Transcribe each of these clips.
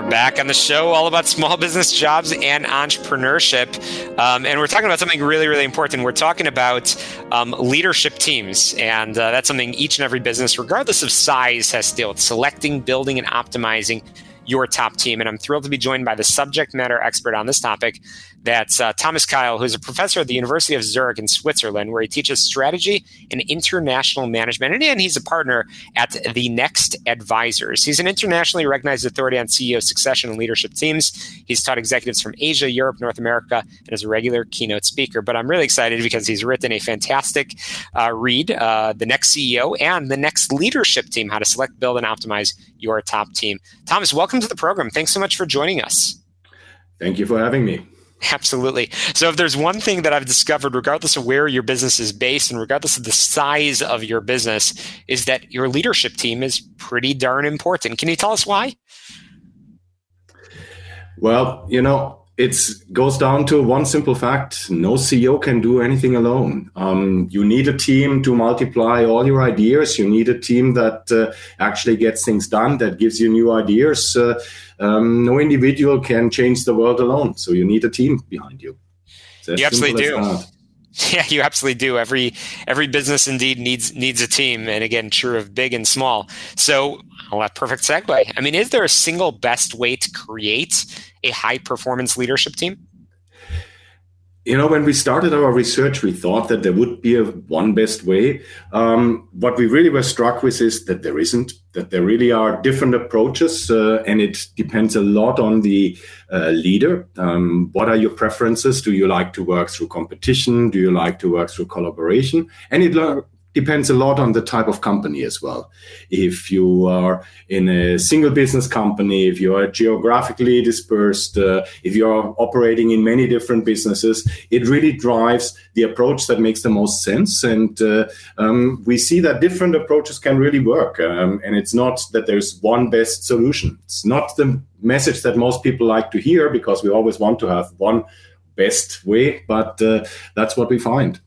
We're back on the show all about small business, jobs, and entrepreneurship. And we're talking about something really, really important. We're talking about leadership teams. And that's something each and every business, regardless of size, has to deal with: selecting, building, and optimizing your top team. And I'm thrilled to be joined by the subject matter expert on this topic. That's Thomas Keil, who's a professor at the University of Zurich in Switzerland, where he teaches strategy and international management. And he's a partner at the Next Advisors. He's an internationally recognized authority on CEO succession and leadership teams. He's taught executives from Asia, Europe, North America, and is a regular keynote speaker. But I'm really excited because he's written a fantastic read, The Next CEO and The Next Leadership Team: How to Select, Build, and Optimize Your Top Team. Thomas, welcome to the program. Thanks so much for joining us. Thank you for having me. Absolutely. So if there's one thing that I've discovered, regardless of where your business is based and regardless of the size of your business, is that your leadership team is pretty darn important. Can you tell us why? Well, it goes down to one simple fact. No CEO can do anything alone. You need a team to multiply all your ideas. You need a team that actually gets things done, that gives you new ideas. No individual can change the world alone. So you need a team behind you. You absolutely do. Yeah, you absolutely do. Every business indeed needs a team. And again, true of big and small. So, well, that perfect segue. I mean, is there a single best way to create a high-performance leadership team? When we started our research, we thought that there would be one best way. What we really were struck with is that there isn't, that there really are different approaches, and it depends a lot on the leader. What are your preferences? Do you like to work through competition? Do you like to work through collaboration? And it depends a lot on the type of company as well. If you are in a single business company, if you are geographically dispersed, if you are operating in many different businesses, it really drives the approach that makes the most sense. And we see that different approaches can really work. And it's not that there's one best solution. It's not the message that most people like to hear, because we always want to have one best way, but that's what we find.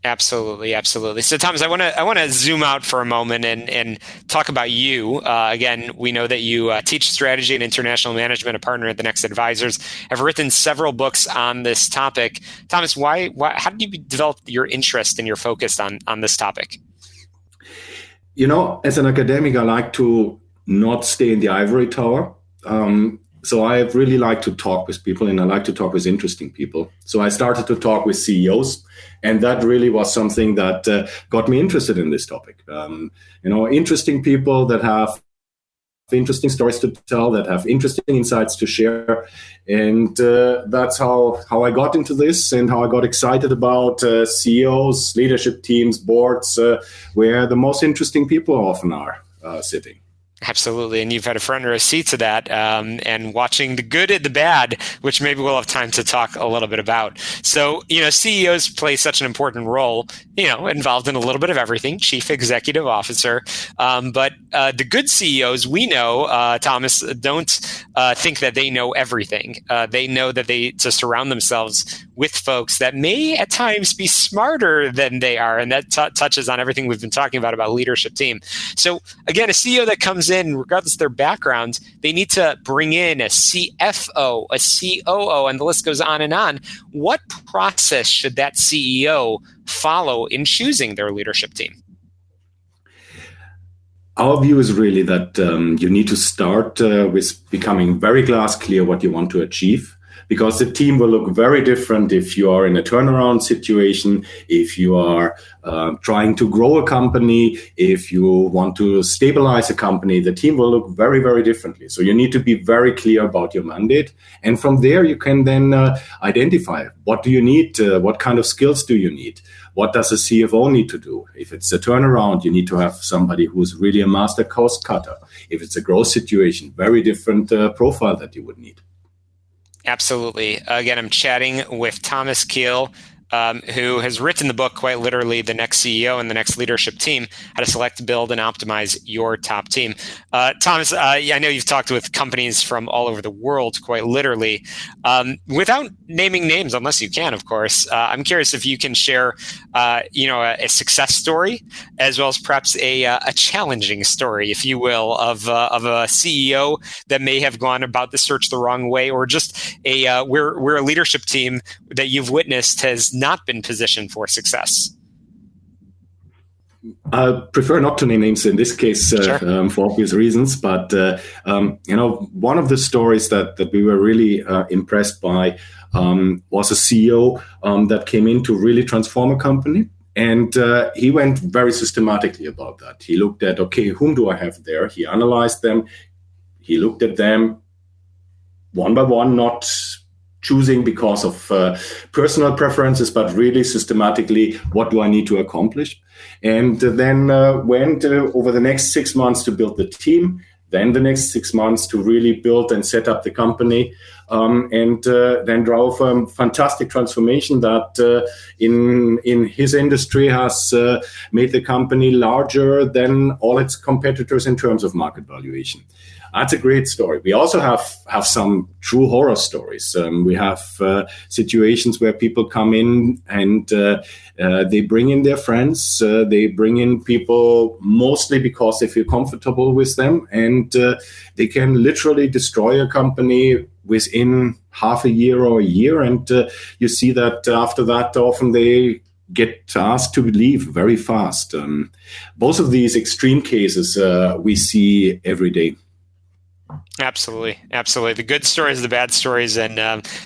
Absolutely. So, Thomas, I want to zoom out for a moment and talk about you. Again, we know that you teach strategy and international management, a partner at the Next Advisors, have written several books on this topic. Thomas, how did you develop your interest and your focus on this topic? As an academic, I like to not stay in the ivory tower. So I really like to talk with people, and I like to talk with interesting people. So I started to talk with CEOs, and that really was something that got me interested in this topic. Interesting people that have interesting stories to tell, that have interesting insights to share. And that's how I got into this, and how I got excited about CEOs, leadership teams, boards, where the most interesting people often are sitting. Absolutely. And you've had a front row seat to that, and watching the good and the bad, which maybe we'll have time to talk a little bit about. So, CEOs play such an important role, involved in a little bit of everything, chief executive officer. But the good CEOs, we know, Thomas, don't think that they know everything. They know that they to surround themselves with folks that may at times be smarter than they are. And that touches on everything we've been talking about leadership team. So again, a CEO that comes in, regardless of their background, they need to bring in a CFO, a COO, and the list goes on and on. What process should that CEO follow in choosing their leadership team? Our view is really that you need to start with becoming very glass clear what you want to achieve. Because the team will look very different if you are in a turnaround situation, if you are trying to grow a company, if you want to stabilize a company. The team will look very, very differently. So you need to be very clear about your mandate. And from there, you can then identify what do you need, what kind of skills do you need, what does a CFO need to do. If it's a turnaround, you need to have somebody who's really a master cost cutter. If it's a growth situation, very different profile that you would need. Absolutely. Again, I'm chatting with Thomas Keil, who has written the book, quite literally, The Next CEO and the Next Leadership Team, How to Select, Build, and Optimize Your Top Team. Thomas, I know you've talked with companies from all over the world, quite literally. Without naming names, unless you can, of course, I'm curious if you can share a success story, as well as perhaps a challenging story, if you will, of a CEO that may have gone about the search the wrong way, or just where a leadership team that you've witnessed has not been positioned for success. I prefer not to name names in this case Sure. For obvious reasons, but one of the stories that we were really impressed by was a CEO that came in to really transform a company. And he went very systematically about that. He looked at, okay, whom do I have there? He analyzed them. He looked at them one by one, not choosing because of personal preferences, but really systematically, what do I need to accomplish? And then went over the next 6 months to build the team, then the next 6 months to really build and set up the company, and then drove a fantastic transformation that in his industry has made the company larger than all its competitors in terms of market valuation. That's a great story. We also have some true horror stories. We have situations where people come in and they bring in their friends. They bring in people mostly because they feel comfortable with them, and they can literally destroy a company within half a year or a year. And you see that after that, often they get asked to leave very fast. Both of these extreme cases we see every day. Absolutely. The good stories, the bad stories, and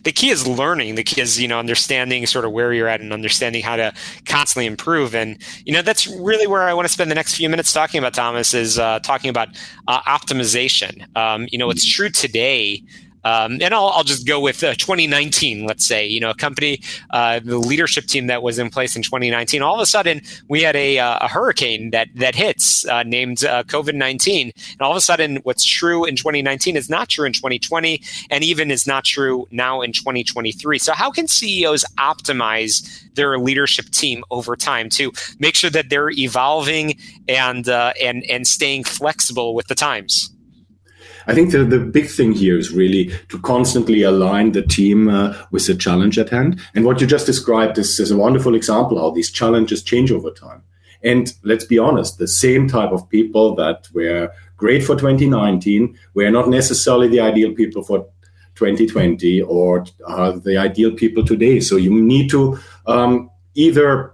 the key is learning. The key is, understanding sort of where you're at and understanding how to constantly improve. And that's really where I want to spend the next few minutes talking about, Thomas, is talking about optimization. It's true today. And I'll just go with 2019, let's say, a company, the leadership team that was in place in 2019, all of a sudden we had a hurricane that hits named COVID-19. And all of a sudden what's true in 2019 is not true in 2020 and even is not true now in 2023. So how can CEOs optimize their leadership team over time to make sure that they're evolving and staying flexible with the times? I think the big thing here is really to constantly align the team with the challenge at hand. And what you just described is a wonderful example how these challenges change over time. And let's be honest, the same type of people that were great for 2019 were not necessarily the ideal people for 2020 or the ideal people today. So you need to either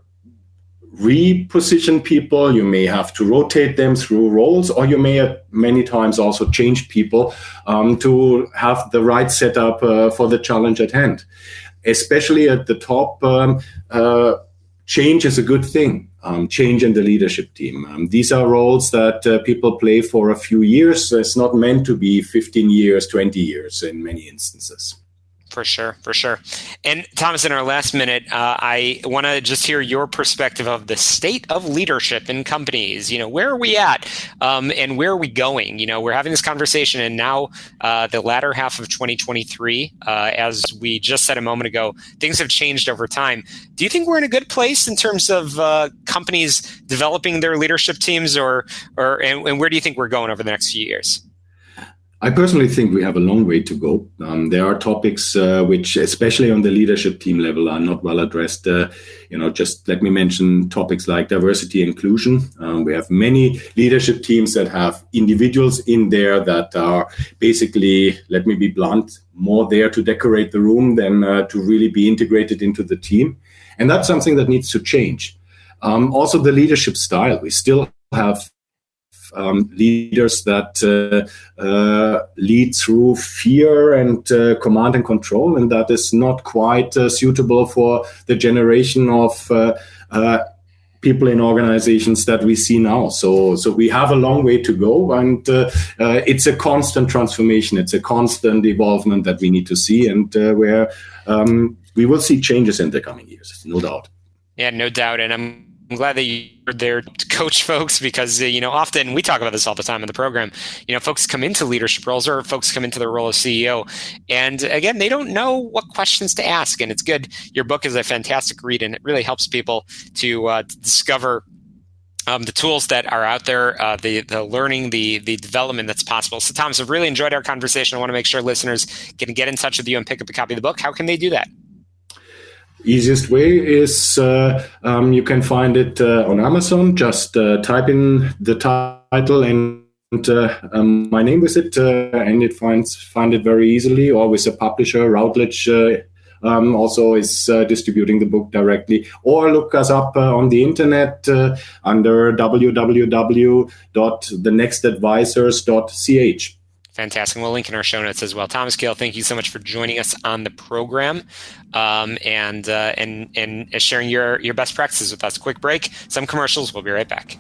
reposition people, you may have to rotate them through roles, or you may many times also change people to have the right setup for the challenge at hand. Especially at the top, change is a good thing. Change in the leadership team. These are roles that people play for a few years. It's not meant to be 15 years, 20 years in many instances. For sure. And Thomas, in our last minute, I want to just hear your perspective of the state of leadership in companies. Where are we at and where are we going? We're having this conversation, and now the latter half of 2023, as we just said a moment ago, things have changed over time. Do you think we're in a good place in terms of companies developing their leadership teams, and where do you think we're going over the next few years? I personally think we have a long way to go. There are topics which, especially on the leadership team level, are not well addressed. Just let me mention topics like diversity and inclusion. We have many leadership teams that have individuals in there that are basically, let me be blunt, more there to decorate the room than to really be integrated into the team. And that's something that needs to change. Also, the leadership style. We still have leaders that lead through fear and command and control, and that is not quite suitable for the generation of people in organizations that we see now. So we have a long way to go, and it's a constant transformation. It's a constant evolvement that we need to see, and where we will see changes in the coming years, no doubt. Yeah, no doubt. And I'm glad that you're there to coach folks because, often we talk about this all the time in the program. Folks come into leadership roles or folks come into the role of CEO. And again, they don't know what questions to ask. And it's good. Your book is a fantastic read, and it really helps people to discover the tools that are out there, the learning, the development that's possible. So, Thomas, I've really enjoyed our conversation. I want to make sure listeners can get in touch with you and pick up a copy of the book. How can they do that? Easiest way is you can find it on Amazon. Just type in the title and my name with it, and it find it very easily. Or with a publisher, Routledge also is distributing the book directly. Or look us up on the internet under www.thenextadvisors.ch. Fantastic. We'll link in our show notes as well. Thomas Keil, thank you so much for joining us on the program and sharing your best practices with us. Quick break, some commercials. We'll be right back.